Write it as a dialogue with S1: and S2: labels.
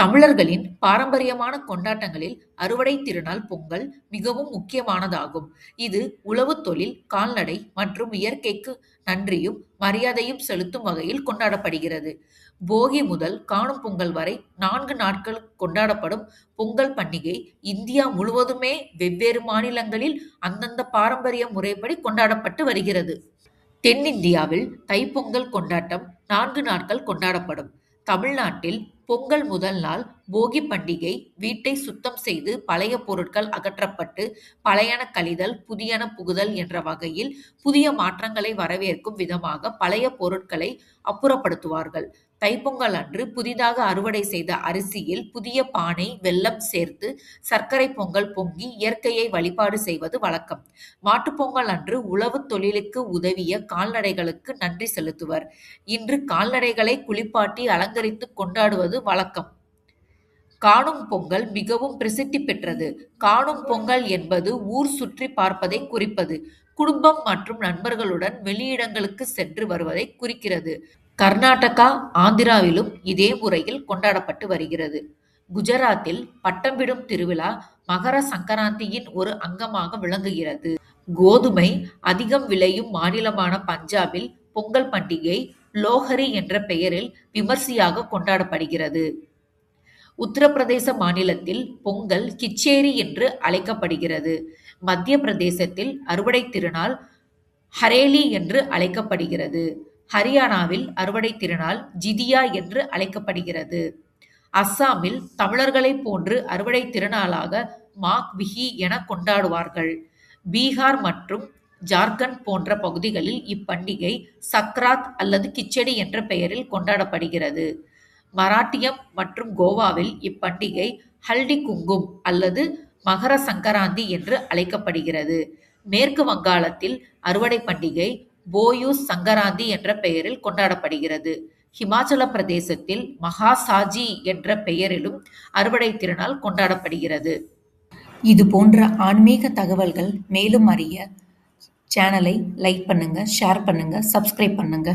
S1: தமிழர்களின் பாரம்பரியமான கொண்டாட்டங்களில் அறுவடை திருநாள் பொங்கல் மிகவும் முக்கியமானதாகும். இது உழவுத் தொழில், கால்நடை மற்றும் இயற்கைக்கு நன்றியும் மரியாதையும் செலுத்தும் வகையில் கொண்டாடப்படுகிறது. போகி முதல் காணும் பொங்கல் வரை 4 நாட்கள் கொண்டாடப்படும் பொங்கல் பண்டிகை இந்தியா முழுவதுமே வெவ்வேறு மாநிலங்களில் அந்தந்த பாரம்பரிய முறைப்படி கொண்டாடப்பட்டு வருகிறது. தென்னிந்தியாவில் தைப்பொங்கல் கொண்டாட்டம் 4 நாட்கள் கொண்டாடப்படும். தமிழ்நாட்டில் பொங்கல் முதல் நாள் போகி பண்டிகை. வீட்டை சுத்தம் செய்து பழைய பொருட்கள் அகற்றப்பட்டு பழையன கழிதல், புதியன புகுதல் என்ற வகையில் புதிய மாற்றங்களை வரவேற்கும் விதமாக பழைய பொருட்களை அப்புறப்படுத்துவார்கள். தைப்பொங்கல் அன்று புதிதாக அறுவடை செய்த அரிசியில் புதிய பானை வெல்லம் சேர்த்து சர்க்கரை பொங்கல் பொங்கி இயற்கையை வழிபாடு செய்வது வழக்கம். மாட்டுப்பொங்கல் அன்று உழவு தொழிலுக்கு உதவிய கால்நடைகளுக்கு நன்றி செலுத்துவர். இன்று கால்நடைகளை குளிப்பாட்டி அலங்கரித்து கொண்டாடுவது வழக்கம். காணும் பொங்கல் மிகவும் பிரசித்தி பெற்றது. காணும் பொங்கல் என்பது ஊர் சுற்றி பார்ப்பதை குறிப்பது. குடும்பம் மற்றும் நண்பர்களுடன் வெளியிடங்களுக்கு சென்று வருவதை குறிக்கிறது. கர்நாடகா, ஆந்திராவிலும் இதே முறையில் கொண்டாடப்பட்டு வருகிறது. குஜராத்தில் பட்டம் விடும் திருவிழா மகர சங்கராந்தியின் ஒரு அங்கமாக விளங்குகிறது. கோதுமை அதிகம் விளையும் மாநிலமான பஞ்சாபில் பொங்கல் பண்டிகை லோஹரி என்ற பெயரில் விமர்சையாக கொண்டாடப்படுகிறது. உத்தரப்பிரதேச மாநிலத்தில் பொங்கல் கிச்சேரி என்று அழைக்கப்படுகிறது. மத்திய பிரதேசத்தில் அறுவடை திருநாள் ஹரேலி என்று அழைக்கப்படுகிறது. ஹரியானாவில் அறுவடை திருநாள் ஜிதியா என்று அழைக்கப்படுகிறது. அஸ்ஸாமில் தமிழர்களைப் போன்று அறுவடை திருநாளாக மாக் பிஹு என கொண்டாடுவார்கள். பீகார் மற்றும் ஜார்க்கண்ட் போன்ற பகுதிகளில் இப்பண்டிகை சக்ராத் அல்லது கிச்சடி என்ற பெயரில் கொண்டாடப்படுகிறது. மராட்டியம் மற்றும் கோவாவில் இப்பண்டிகை ஹல்டி குங்கும் அல்லது மகர சங்கராந்தி என்று அழைக்கப்படுகிறது. மேற்கு வங்காளத்தில் அறுவடை பண்டிகை போயூஸ் சங்கராந்தி என்ற பெயரில் கொண்டாடப்படுகிறது. ஹிமாச்சல பிரதேசத்தில் மகாசாஜி என்ற பெயரிலும் அறுவடை திருநாள் கொண்டாடப்படுகிறது.
S2: இது போன்ற ஆன்மீக தகவல்கள் மேலும் அறிய சேனலை லைக் பண்ணுங்க, ஷேர் பண்ணுங்க, சப்ஸ்கிரைப் பண்ணுங்க.